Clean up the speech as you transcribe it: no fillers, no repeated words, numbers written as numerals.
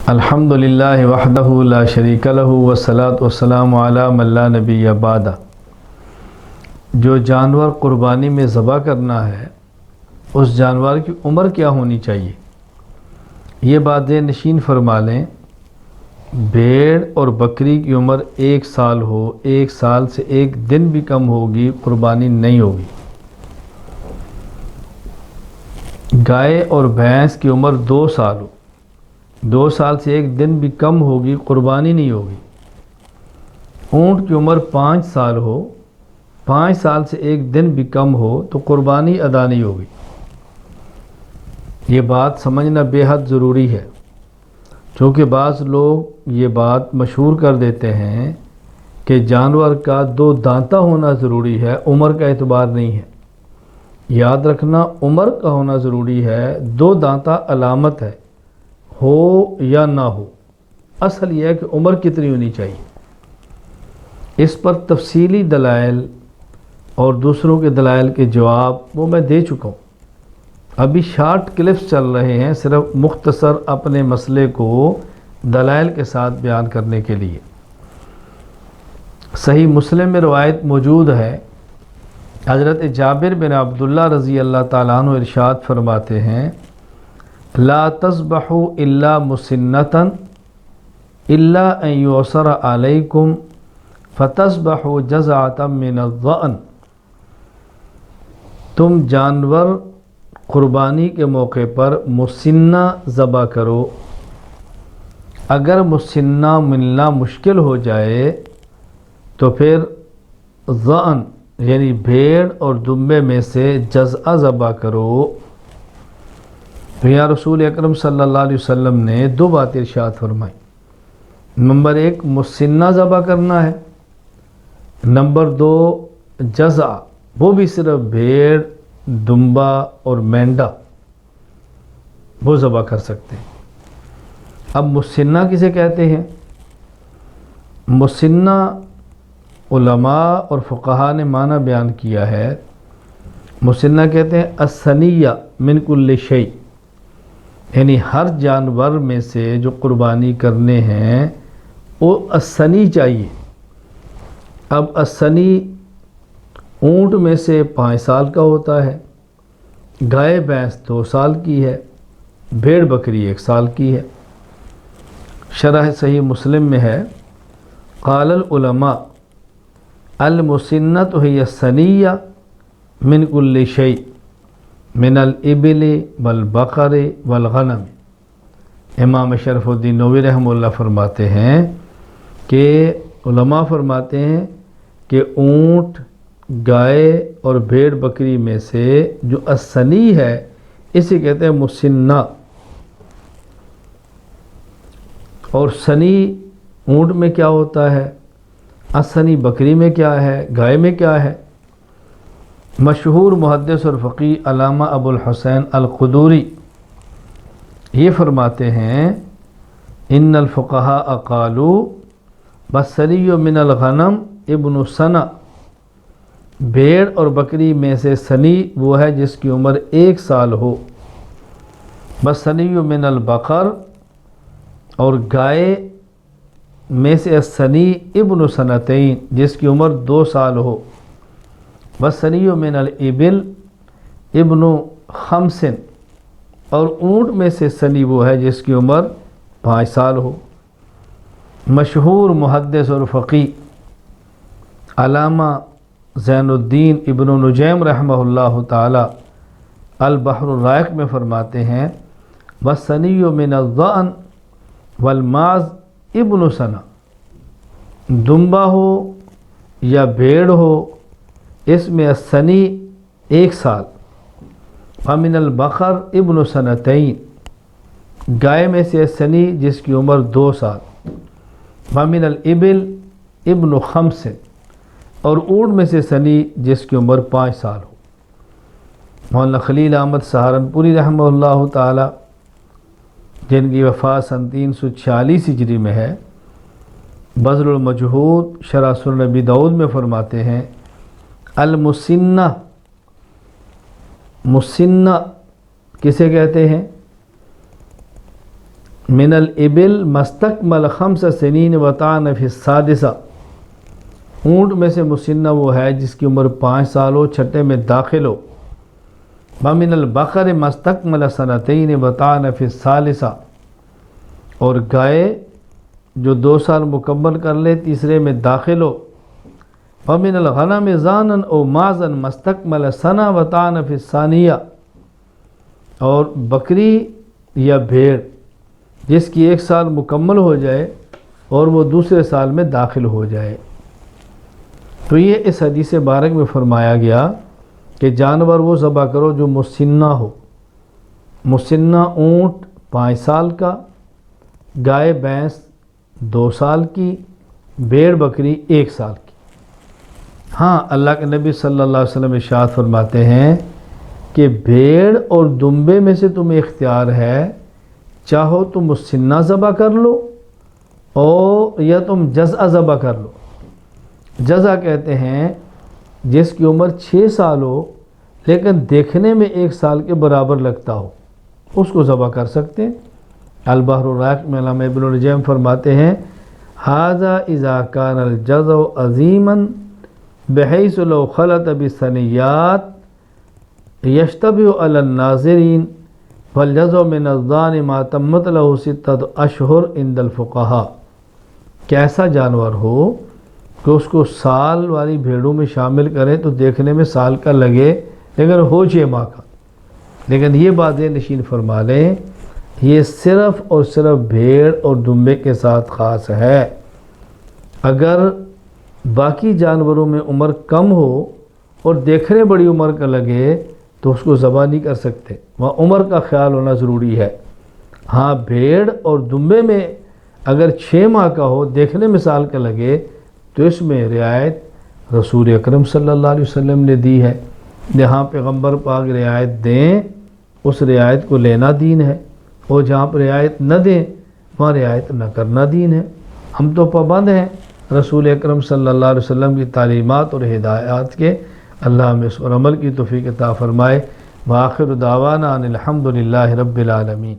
الحمدللہ وحدہ لا شریک لہ والصلاۃ والسلام علی من لا نبی بعدہ۔ جو جانور قربانی میں ذبح کرنا ہے اس جانور کی عمر کیا ہونی چاہیے، یہ بات ذہن نشین فرما لیں۔ بھیڑ اور بکری کی عمر 1 سال ہو، 1 سال سے 1 دن بھی کم ہوگی قربانی نہیں ہوگی۔ گائے اور بھینس کی عمر 2 سال ہو، 2 سال سے 1 دن بھی کم ہوگی قربانی نہیں ہوگی۔ اونٹ کی عمر 5 سال ہو، 5 سال سے 1 دن بھی کم ہو تو قربانی ادا نہیں ہوگی۔ یہ بات سمجھنا بے حد ضروری ہے، چونکہ بعض لوگ یہ بات مشہور کر دیتے ہیں کہ جانور کا 2 دانتہ ہونا ضروری ہے، عمر کا اعتبار نہیں ہے۔ یاد رکھنا عمر کا ہونا ضروری ہے، 2 دانتہ علامت ہے، ہو یا نہ ہو، اصل یہ ہے کہ عمر کتنی ہونی چاہیے۔ اس پر تفصیلی دلائل اور دوسروں کے دلائل کے جواب وہ میں دے چکا ہوں۔ ابھی شارٹ کلپس چل رہے ہیں صرف مختصر اپنے مسئلے کو دلائل کے ساتھ بیان کرنے کے لیے۔ صحیح مسلم میں روایت موجود ہے، حضرت جابر بن عبداللہ رضی اللہ تعالیٰ عنہ ارشاد فرماتے ہیں، لا تذبحوا الا مسنۃ الا ان یعصر علیکم فتذبحوا جزعۃ من الضأن۔ تم جانور قربانی کے موقع پر مسنہ ذبح کرو، اگر مسنہ ملنا مشکل ہو جائے تو پھر ضأن یعنی بھیڑ اور دمبے میں سے جزع ذبح کرو۔ تو یا رسول اکرم صلی اللہ علیہ وسلم نے 2 باتیں ارشاد فرمائی، نمبر 1 مسنہ ذبح کرنا ہے، نمبر 2 جزع، وہ بھی صرف بھیڑ، دمبا اور مینڈا وہ ذبح کر سکتے ہیں۔ اب مسنہ کسے کہتے ہیں؟ مسنہ علماء اور فقہاء نے معنی بیان کیا ہے، مسنہ کہتے ہیں الثنیہ من کل شیء، یعنی ہر جانور میں سے جو قربانی کرنے ہیں وہ الثنی چاہیے۔ اب الثنی اونٹ میں سے 5 سال کا ہوتا ہے، گائے بھینس 2 سال کی ہے، بھیڑ بکری 1 سال کی ہے۔ شرح صحیح مسلم میں ہے، قال العلماء المسنۃ ہی الثنیہ من کل شیء من الابل والبقر والغنم۔ امام شرف الدین نووی رحمہ اللہ فرماتے ہیں کہ علماء فرماتے ہیں کہ اونٹ، گائے اور بھیڑ بکری میں سے جو الثنی ہے اسے کہتے ہیں مسنہ۔ اور ثنی اونٹ میں کیا ہوتا ہے، الثنی بکری میں کیا ہے، گائے میں کیا ہے؟ مشہور محدث اور فقیہ علامہ ابو الحسین القدوری یہ فرماتے ہیں، ان الفقہاء قالوا والثنی من الغنم ابن سنہ، بھیڑ اور بکری میں سے ثنی وہ ہے جس کی عمر 1 سال ہو، والثنی من البقر، اور گائے میں سے الثنی ابن سنتین جس کی عمر 2 سال ہو، والثنی من الابل ابن 5، اور اونٹ میں سے ثنی وہ ہے جس کی عمر 5 سال ہو۔ مشہور محدث اور فقیہ علامہ زین الدین ابن نجیم رحمہ اللہ تعالی البحر الرائق میں فرماتے ہیں، والثنی من الضأن والماعز ابن سنہ، دمبا ہو یا بھیڑ ہو اس میں الثنی 1 سال، ومن البقر ابن سنتین، گائے میں سے الثنی جس کی عمر 2 سال، ومن الابل ابن 5، اور اونٹ میں سے ثنی جس کی عمر 5 سال ہو۔ مولانا خلیل احمد سہارنپوری رحمہ اللہ تعالی جن کی وفات سن 346 ہجری میں ہے، بذل المجہود شرح سنن ابی داؤد میں فرماتے ہیں، المسنہ، مسنہ کسے کہتے ہیں؟ من الابل مستکمل 5 سنین وطعن فی السادسہ، اونٹ میں سے مسنہ وہ ہے جس کی عمر 5 سال ہو، چھٹے میں داخل ہو۔ ومن البقر مستکمل 2 وطعن فی الثالثہ، اور گائے جو 2 سال مکمل کر لے تیسرے میں داخل ہو۔ ومن الغنم ضانا او مازا مستکمل 1 وطعن فی الثانیہ، اور بکری یا بھیڑ جس کی 1 سال مکمل ہو جائے اور وہ دوسرے سال میں داخل ہو جائے۔ تو یہ اس حدیث مبارک میں فرمایا گیا کہ جانور وہ ذبح کرو جو مسنہ ہو۔ مسنہ اونٹ 5 سال کا، گائے بھینس 2 سال کی، بھیڑ بکری 1 سال کی۔ ہاں، اللہ کے نبی صلی اللہ علیہ وسلم ارشاد فرماتے ہیں کہ بھیڑ اور دمبے میں سے تمہیں اختیار ہے، چاہو تم مسنہ ذبح کر لو اور یا تم جزع ذبح کر لو۔ جزع کہتے ہیں جس کی عمر 6 سال ہو لیکن دیکھنے میں 1 سال کے برابر لگتا ہو، اس کو ذبح کر سکتے ہیں۔ البحر الرائق میں علامہ ابن الجیم فرماتے ہیں ھذا اذا کان الجزع عظیما بحیث لو خلط بثنیات یشتبہ علی الناظرین فالجزع من الضان ما تمت له 6 اشہر عند الفقہاء، کہ ایسا جانور ہو کہ اس کو سال والی بھیڑوں میں شامل کریں تو دیکھنے میں سال کا لگے لیکن ہو 6 ماہ کا۔ لیکن یہ بات نشین فرما لیں، یہ صرف اور صرف بھیڑ اور دمبے کے ساتھ خاص ہے۔ اگر باقی جانوروں میں عمر کم ہو اور دیکھنے بڑی عمر کا لگے تو اس کو ذبح نہیں کر سکتے، وہاں عمر کا خیال ہونا ضروری ہے۔ ہاں، بھیڑ اور دمبے میں اگر 6 ماہ کا ہو، دیکھنے میں سال کا لگے، تو اس میں رعایت رسول اکرم صلی اللہ علیہ وسلم نے دی ہے۔ جہاں پیغمبر پاک رعایت دیں اس رعایت کو لینا دین ہے، اور جہاں پر رعایت نہ دیں وہاں رعایت نہ کرنا دین ہے۔ ہم تو پابند ہیں رسول اکرم صلی اللہ علیہ وسلم کی تعلیمات اور ہدایات کے۔ اللہ ہمیں اس پر عمل کی توفیق عطا فرمائے۔ وآخر دعوانا ان الحمد للہ رب العالمین۔